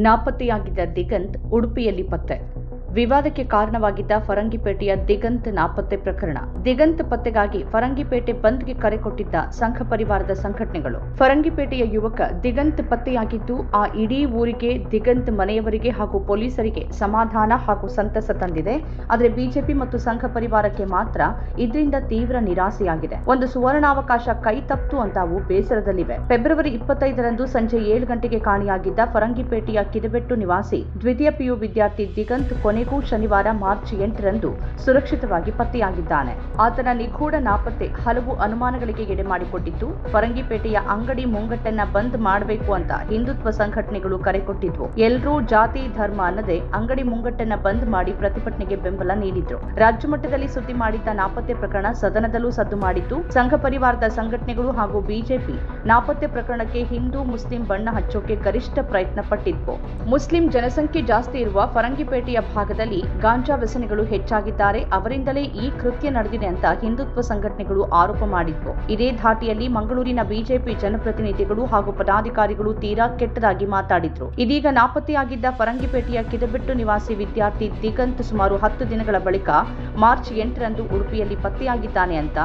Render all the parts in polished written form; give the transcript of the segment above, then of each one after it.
ನಾಪತ್ತೆಯಾಗಿದ್ದ ದಿಗಂತ್ ಉಡುಪಿಯಲ್ಲಿ ಪತ್ತೆ. ವಿವಾದಕ್ಕೆ ಕಾರಣವಾಗಿದ್ದ ಫರಂಗಿಪೇಟೆಯ ದಿಗಂತ್ ನಾಪತ್ತೆ ಪ್ರಕರಣ. ದಿಗಂತ್ ಪತ್ತೆಗಾಗಿ ಫರಂಗಿಪೇಟೆ ಬಂದ್ಗೆ ಕರೆ ಕೊಟ್ಟಿದ್ದ ಸಂಘ ಪರಿವಾರದ ಸಂಘಟನೆಗಳು. ಫರಂಗಿಪೇಟೆಯ ಯುವಕ ದಿಗಂತ್ ಪತ್ತೆಯಾಗಿದ್ದು ಆ ಇಡೀ ಊರಿಗೆ, ದಿಗಂತ್ ಮನೆಯವರಿಗೆ ಹಾಗೂ ಪೊಲೀಸರಿಗೆ ಸಮಾಧಾನ ಹಾಗೂ ಸಂತಸ ತಂದಿದೆ. ಆದರೆ ಬಿಜೆಪಿ ಮತ್ತು ಸಂಘ ಪರಿವಾರಕ್ಕೆ ಮಾತ್ರ ಇದರಿಂದ ತೀವ್ರ ನಿರಾಸೆಯಾಗಿದೆ. ಒಂದು ಸುವರ್ಣಾವಕಾಶ ಕೈ ತಪ್ಪಿತು ಅಂತ ಅವು ಬೇಸರದಲ್ಲಿವೆ. ಫೆಬ್ರವರಿ 25ರಂದು ಸಂಜೆ 7 ಗಂಟೆಗೆ ಕಾಣೆಯಾಗಿದ್ದ ಫರಂಗಿಪೇಟೆಯ ಕಿದಬೆಟ್ಟು ನಿವಾಸಿ ದ್ವಿತೀಯ ಪಿಯು ವಿದ್ಯಾರ್ಥಿ ದಿಗಂತ್ ಕೊನೆಗೂ ಶನಿವಾರ ಮಾರ್ಚ್ 8ರಂದು ಸುರಕ್ಷಿತವಾಗಿ ಪತ್ತೆಯಾಗಿದ್ದಾನೆ. ಆತನ ನಿಗೂಢ ನಾಪತ್ತೆ ಹಲವು ಅನುಮಾನಗಳಿಗೆ ಎಡೆ ಮಾಡಿಕೊಟ್ಟಿತ್ತು. ಫರಂಗಿಪೇಟೆಯ ಅಂಗಡಿ ಮುಂಗಟ್ಟನ್ನ ಬಂದ್ ಮಾಡಬೇಕು ಅಂತ ಹಿಂದುತ್ವ ಸಂಘಟನೆಗಳು ಕರೆ ಕೊಟ್ಟಿದ್ವು. ಎಲ್ಲರೂ ಜಾತಿ ಧರ್ಮ ಅನ್ನದೆ ಅಂಗಡಿ ಮುಂಗಟ್ಟನ್ನ ಬಂದ್ ಮಾಡಿ ಪ್ರತಿಭಟನೆಗೆ ಬೆಂಬಲ ನೀಡಿದ್ರು. ರಾಜ್ಯ ಮಟ್ಟದಲ್ಲಿ ಸುದ್ದಿ ಮಾಡಿದ್ದ ನಾಪತ್ತೆ ಪ್ರಕರಣ ಸದನದಲ್ಲೂ ಸದ್ದು ಮಾಡಿತ್ತು. ಸಂಘ ಪರಿವಾರದ ಸಂಘಟನೆಗಳು ಹಾಗೂ ಬಿಜೆಪಿ ನಾಪತ್ತೆ ಪ್ರಕರಣಕ್ಕೆ ಹಿಂದೂ ಮುಸ್ಲಿಂ ಬಣ್ಣ ಹಚ್ಚೋಕೆ ಗರಿಷ್ಠ ಪ್ರಯತ್ನ ಪಟ್ಟಿದ್ವು. ಮುಸ್ಲಿಂ ಜನಸಂಖ್ಯೆ ಜಾಸ್ತಿ ಇರುವ ಫರಂಗಿಪೇಟೆಯ ಭಾಗದಲ್ಲಿ ಗಾಂಜಾ ವ್ಯಸನಿಗಳು ಹೆಚ್ಚಾಗಿದ್ದಾರೆ, ಅವರಿಂದಲೇ ಈ ಕೃತ್ಯ ನಡೆದಿದೆ ಅಂತ ಹಿಂದುತ್ವ ಸಂಘಟನೆಗಳು ಆರೋಪ ಮಾಡಿದ್ವು. ಇದೇ ಧಾಟಿಯಲ್ಲಿ ಮಂಗಳೂರಿನ ಬಿಜೆಪಿ ಜನಪ್ರತಿನಿಧಿಗಳು ಹಾಗೂ ಪದಾಧಿಕಾರಿಗಳು ತೀರಾ ಕೆಟ್ಟದಾಗಿ ಮಾತಾಡಿದ್ರು. ಇದೀಗ ನಾಪತ್ತೆಯಾಗಿದ್ದ ಫರಂಗಿಪೇಟೆಯ ಕಿದಬೆಟ್ಟು ನಿವಾಸಿ ವಿದ್ಯಾರ್ಥಿ ದಿಗಂತ್ ಸುಮಾರು 10 ದಿನಗಳ ಬಳಿಕ ಮಾರ್ಚ್ 8ರಂದು ಉಡುಪಿಯಲ್ಲಿ ಪತ್ತೆಯಾಗಿದ್ದಾನೆ ಅಂತ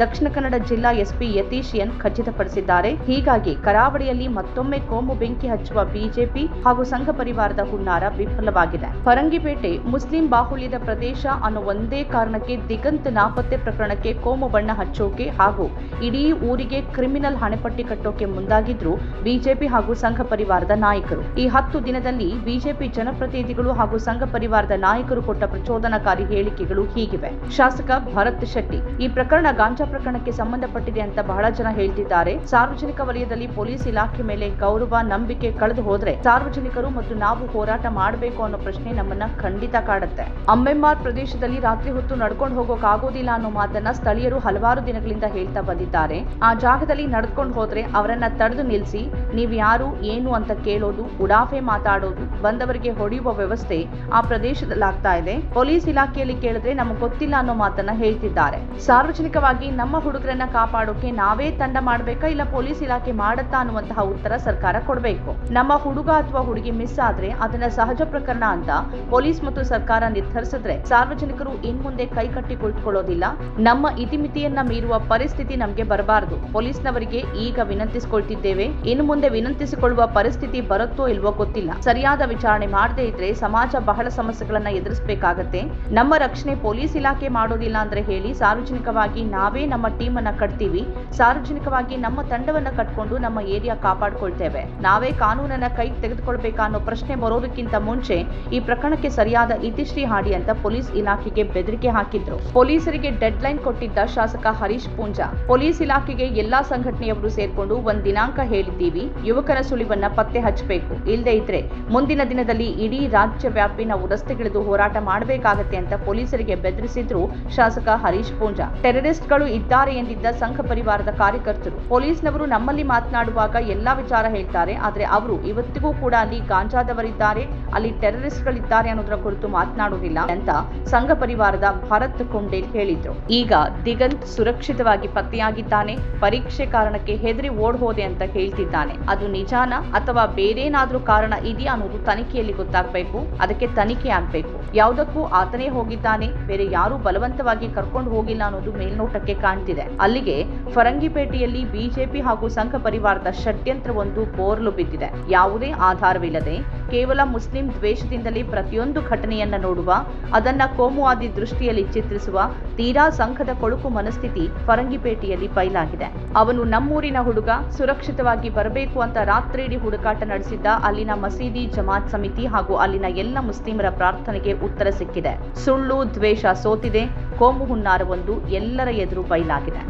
ದಕ್ಷಿಣ ಕನ್ನಡ ಜಿಲ್ಲಾ ಎಸ್ಪಿ ಯತೀಶ್ ಎನ್ ಖಚಿತಪಡಿಸಿದ್ದಾರೆ. ಹೀಗಾಗಿ ಕರಾವಳಿಯಲ್ಲಿ ಮತ್ತೊಮ್ಮೆ ಕೋಮು ಬೆಂಕಿ ಹಚ್ಚುವ ಬಿಜೆಪಿ ಹಾಗೂ ಸಂಘ ಪರಿವಾರದ ಹುನ್ನಾರ ವಿಫಲವಾಗಿದೆ. ಫರಂಗಿಪೇಟೆ ಮುಸ್ಲಿಂ ಬಾಹುಳ್ಯದ ಪ್ರದೇಶ ಅನ್ನೋ ಒಂದೇ ಕಾರಣಕ್ಕೆ ದಿಗಂತ್ ನಾಪತ್ತೆ ಪ್ರಕರಣಕ್ಕೆ ಕೋಮು ಬಣ್ಣ ಹಚ್ಚೋಕೆ ಹಾಗೂ ಇಡೀ ಊರಿಗೆ ಕ್ರಿಮಿನಲ್ ಹಣೆಪಟ್ಟಿ ಕಟ್ಟೋಕೆ ಮುಂದಾಗಿದ್ರು ಬಿಜೆಪಿ ಹಾಗೂ ಸಂಘ ಪರಿವಾರದ ನಾಯಕರು. ಈ 10 ದಿನದಲ್ಲಿ ಬಿಜೆಪಿ ಜನಪ್ರತಿನಿಧಿಗಳು ಹಾಗೂ ಸಂಘ ಪರಿವಾರದ ನಾಯಕರು ಕೊಟ್ಟ ಪ್ರಚೋದನಕಾರಿ ಹೇಳಿಕೆಗಳು ಹೀಗಿವೆ. ಶಾಸಕ ಭರತ್ ಶೆಟ್ಟಿ, ಈ ಪ್ರಕರಣ ಗಾಂಜಾ ಪ್ರಕರಣಕ್ಕೆ ಸಂಬಂಧಪಟ್ಟಿದೆ ಅಂತ ಬಹಳ ಜನ ಹೇಳ್ತಿದ್ದಾರೆ. ಸಾರ್ವಜನಿಕ ವಲಯದಲ್ಲಿ ಪೊಲೀಸ್ ಇಲಾಖೆ ಮೇಲೆ ಗೌರವ, ನಂಬಿಕೆ ಕಳೆದು ಹೋದ್ರೆ ಸಾರ್ವಜನಿಕರು ಮತ್ತು ನಾವು ಹೋರಾಟ ಮಾಡಬೇಕು ಅನ್ನೋ ಪ್ರಶ್ನೆ ನಮ್ಮನ್ನ ಖಂಡಿತ ಕಾಡುತ್ತೆ. ಅಮ್ಮೆಮ್ಮಾರ್ ಪ್ರದೇಶದಲ್ಲಿ ರಾತ್ರಿ ಹೊತ್ತು ನಡ್ಕೊಂಡು ಹೋಗೋಕಾಗೋದಿಲ್ಲ ಅನ್ನೋ ಮಾತನ್ನ ಸ್ಥಳೀಯರು ಹಲವಾರು ದಿನಗಳಿಂದ ಹೇಳ್ತಾ ಬಂದಿದ್ದಾರೆ. ಆ ಜಾಗದಲ್ಲಿ ನಡ್ಕೊಂಡು ಹೋದ್ರೆ ಅವರನ್ನ ತಡೆದು ನಿಲ್ಲಿಸಿ ನೀವು ಯಾರು ಏನು ಅಂತ ಕೇಳೋದು, ಉಡಾಫೆ ಮಾತಾಡೋದು, ಬಂದವರಿಗೆ ಹೊಡೆಯುವ ವ್ಯವಸ್ಥೆ ಆ ಪ್ರದೇಶದಲ್ಲಿ ಆಗ್ತಾ ಇದೆ. ಪೊಲೀಸ್ ಇಲಾಖೆಯಲ್ಲಿ ಕೇಳಿದ್ರೆ ನಮಗೆ ಗೊತ್ತಿಲ್ಲ ಅನ್ನೋ ಮಾತನ್ನ ಹೇಳ್ತಿದ್ದಾರೆ. ಸಾರ್ವಜನಿಕವಾಗಿ ನಮ್ಮ ಹುಡುಗರನ್ನ ಕಾಪಾಡೋಕೆ ನಾವೇ ತಂಡ ಮಾಡ್ಬೇಕಾ ಇಲ್ಲ ಪೊಲೀಸ್ ಇಲಾಖೆ ಮಾಡತ್ತಾ ಅನ್ನುವಂತಹ ಉತ್ತರ ಸರ್ಕಾರ ಕೊಡಬೇಕು. ನಮ್ಮ ಹುಡುಗ ಅಥವಾ ಹುಡುಗಿ ಮಿಸ್ ಆದ್ರೆ ಅದನ್ನ ಸಹಜ ಪ್ರಕರಣ ಅಂತ ಪೊಲೀಸ್ ಮತ್ತು ಸರ್ಕಾರ ನಿರ್ಧರಿಸಿದ್ರೆ ಸಾರ್ವಜನಿಕರು ಇನ್ಮುಂದೆ ಕೈ ಕಟ್ಟಿ ಕುಳಿತುಕೊಳ್ಳೋದಿಲ್ಲ. ನಮ್ಮ ಇತಿಮಿತಿಯನ್ನ ಮೀರುವ ಪರಿಸ್ಥಿತಿ ನಮಗೆ ಬರಬಾರದು. ಪೊಲೀಸ್ನವರಿಗೆ ಈಗ ವಿನಂತಿಸಿಕೊಳ್ತಿದ್ದೇವೆ, ಇನ್ನು ಮುಂದೆ ವಿನಂತಿಸಿಕೊಳ್ಳುವ ಪರಿಸ್ಥಿತಿ ಬರುತ್ತೋ ಇಲ್ವೋ ಗೊತ್ತಿಲ್ಲ. ಸರಿಯಾದ ವಿಚಾರಣೆ ಮಾಡದೇ ಇದ್ರೆ ಸಮಾಜ ಬಹಳ ಸಮಸ್ಯೆಗಳನ್ನ ಎದುರಿಸಬೇಕಾಗತ್ತೆ. ನಮ್ಮ ರಕ್ಷಣೆ ಪೊಲೀಸ್ ಇಲಾಖೆ ಮಾಡೋದಿಲ್ಲ ಅಂದ್ರೆ ಹೇಳಿ ಸಾರ್ವಜನಿಕವಾಗಿ ನಾವೇ ನಮ್ಮ ಟೀಮ್ ಅನ್ನ ಕಟ್ತೀವಿ. ಸಾರ್ವಜನಿಕವಾಗಿ ನಮ್ಮ ತಂಡವನ್ನ ಕಟ್ಕೊಂಡು ನಮ್ಮ ಏರಿಯಾ ಕಾಪಾಡ್ಕೊಳ್ತೇವೆ. ನಾವೇ ಕಾನೂನನ್ನ ಕೈ ತೆಗೆದುಕೊಳ್ಬೇಕಾ ಅನ್ನೋ ಪ್ರಶ್ನೆ ಬರೋದಕ್ಕಿಂತ ಮುಂಚೆ ಈ ಪ್ರಕರಣಕ್ಕೆ ಸರಿಯಾದ ಇತಿಶ್ರೀ ಹಾಡಿ ಅಂತ ಪೊಲೀಸ್ ಇಲಾಖೆಗೆ ಬೆದರಿಕೆ ಹಾಕಿದ್ರು. ಪೊಲೀಸರಿಗೆ ಡೆಡ್ ಲೈನ್ ಕೊಟ್ಟಿದ್ದ ಶಾಸಕ ಹರೀಶ್ ಪೂಂಜಾ, ಪೊಲೀಸ್ ಇಲಾಖೆಗೆ ಎಲ್ಲಾ ಸಂಘಟನೆಯವರು ಸೇರ್ಕೊಂಡು ಒಂದ್ ದಿನಾಂಕ ಹೇಳಿದ್ದೀವಿ, ಯುವಕರ ಸುಳಿವನ್ನ ಪತ್ತೆ ಹಚ್ಚಬೇಕು, ಇಲ್ಲದೆ ಇದ್ರೆ ಮುಂದಿನ ದಿನದಲ್ಲಿ ಇಡೀ ರಾಜ್ಯ ವ್ಯಾಪಿ ನಾವು ರಸ್ತೆಗಿಳಿದು ಹೋರಾಟ ಮಾಡಬೇಕಾಗತ್ತೆ ಅಂತ ಪೊಲೀಸರಿಗೆ ಬೆದರಿಸಿದ್ರು ಶಾಸಕ ಹರೀಶ್ ಪೂಂಜಾ. ಟೆರರಿಸ್ಟ್ಗಳು ಇದ್ದಾರೆ ಎಂದಿದ್ದ ಸಂಘ ಪರಿವಾರದ ಕಾರ್ಯಕರ್ತರು, ಪೊಲೀಸ್ನವರು ನಮ್ಮಲ್ಲಿ ಮಾತನಾಡುವಾಗ ಎಲ್ಲಾ ವಿಚಾರ ಹೇಳ್ತಾರೆ, ಆದ್ರೆ ಅವರು ಇವತ್ತಿಗೂ ಕೂಡ ಅಲ್ಲಿ ಗಾಂಜಾದವರಿದ್ದಾರೆ, ಅಲ್ಲಿ ಟೆರರಿಸ್ಟ್ಗಳಿದ್ದಾರೆ ಅನ್ನೋದರ ಕುರಿತು ಮಾತನಾಡುವುದಿಲ್ಲ ಅಂತ ಸಂಘ ಪರಿವಾರದ ಭರತ್ ಕೊಂಡೇಲ್ ಹೇಳಿದ್ರು. ಈಗ ದಿಗಂತ್ ಸುರಕ್ಷಿತವಾಗಿ ಪತ್ತೆಯಾಗಿದ್ದಾನೆ, ಪರೀಕ್ಷೆ ಕಾರಣಕ್ಕೆ ಹೆದರಿ ಓಡ್ ಹೋದೆ ಅಂತ ಹೇಳ್ತಿದ್ದಾನೆ. ಅದು ನಿಜಾನ ಅಥವಾ ಬೇರೇನಾದ್ರೂ ಕಾರಣ ಇದೆಯಾ ಅನ್ನೋದು ತನಿಖೆಯಲ್ಲಿ ಗೊತ್ತಾಗಬೇಕು. ಅದಕ್ಕೆ ತನಿಖೆ ಆಗ್ಬೇಕು. ಯಾವುದಕ್ಕೂ ಆತನೇ ಹೋಗಿದ್ದಾನೆ, ಬೇರೆ ಯಾರೂ ಬಲವಂತವಾಗಿ ಕರ್ಕೊಂಡು ಹೋಗಿಲ್ಲ ಅನ್ನೋದು ಮೇಲ್ನೋಟಕ್ಕೆ ಕಾಣ್ತಿದೆ. ಅಲ್ಲಿಗೆ ಫರಂಗಿಪೇಟೆಯಲ್ಲಿ ಬಿಜೆಪಿ ಹಾಗೂ ಸಂಘ ಪರಿವಾರದ ಷಡ್ಯಂತ್ರವೊಂದು ಬೋರ್ಲು ಬಿದ್ದಿದೆ. ಯಾವುದೇ ಆಧಾರವಿಲ್ಲದೆ ಕೇವಲ ಮುಸ್ಲಿಂ ದ್ವೇಷದಿಂದಲೇ ಪ್ರತಿಯೊಂದು ಘಟನೆಯನ್ನ ನೋಡುವ, ಅದನ್ನ ಕೋಮುವಾದಿ ದೃಷ್ಟಿಯಲ್ಲಿ ಚಿತ್ರಿಸುವ ತೀರಾ ಸಂಘದ ಕೊಳುಕು ಮನಸ್ಥಿತಿ ಫರಂಗಿಪೇಟೆಯಲ್ಲಿ ಬಯಲಾಗಿದೆ. ಅವನು ನಮ್ಮೂರಿನ ಹುಡುಗ, ಸುರಕ್ಷಿತವಾಗಿ ಬರಬೇಕು ಅಂತ ರಾತ್ರಿಯಿಡೀ ಹುಡುಕಾಟ ನಡೆಸಿದ್ದ ಅಲ್ಲಿನ ಮಸೀದಿ ಜಮಾತ್ ಸಮಿತಿ ಹಾಗೂ ಅಲ್ಲಿನ ಎಲ್ಲ ಮುಸ್ಲಿಮರ ಪ್ರಾರ್ಥನೆಗೆ ಉತ್ತರ ಸಿಕ್ಕಿದೆ. ಸುಳ್ಳು ದ್ವೇಷ ಸೋತಿದೆ. ಕೋಮು ಹುನ್ನಾರವೊಂದು ಎಲ್ಲರ ಎದುರು ಬಯಲಾಗಿದೆ.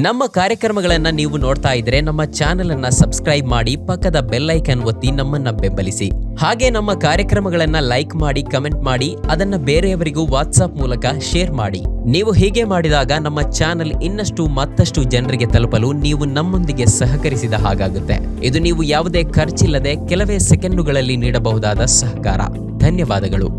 ನಮ್ಮ ಕಾರ್ಯಕ್ರಮಗಳನ್ನ ನೀವು ನೋಡ್ತಾ ಇದ್ರೆ ನಮ್ಮ ಚಾನೆಲ್ ಅನ್ನ ಸಬ್ಸ್ಕ್ರೈಬ್ ಮಾಡಿ, ಪಕ್ಕದ ಬೆಲ್ ಐಕಾನ್ ಒತ್ತಿ ನಮ್ಮನ್ನ ಬೆಂಬಲಿಸಿ. ಹಾಗೆ ನಮ್ಮ ಕಾರ್ಯಕ್ರಮಗಳನ್ನ ಲೈಕ್ ಮಾಡಿ, ಕಮೆಂಟ್ ಮಾಡಿ, ಅದನ್ನ ಬೇರೆಯವರಿಗೂ ವಾಟ್ಸ್ಆಪ್ ಮೂಲಕ ಶೇರ್ ಮಾಡಿ. ನೀವು ಹೀಗೆ ಮಾಡಿದಾಗ ನಮ್ಮ ಚಾನೆಲ್ ಇನ್ನಷ್ಟು ಮತ್ತಷ್ಟು ಜನರಿಗೆ ತಲುಪಲು ನೀವು ನಮ್ಮೊಂದಿಗೆ ಸಹಕರಿಸಿದ ಹಾಗಾಗುತ್ತೆ. ಇದು ನೀವು ಯಾವುದೇ ಖರ್ಚಿಲ್ಲದೆ ಕೆಲವೇ ಸೆಕೆಂಡುಗಳಲ್ಲಿ ನೀಡಬಹುದಾದ ಸಹಕಾರ. ಧನ್ಯವಾದಗಳು.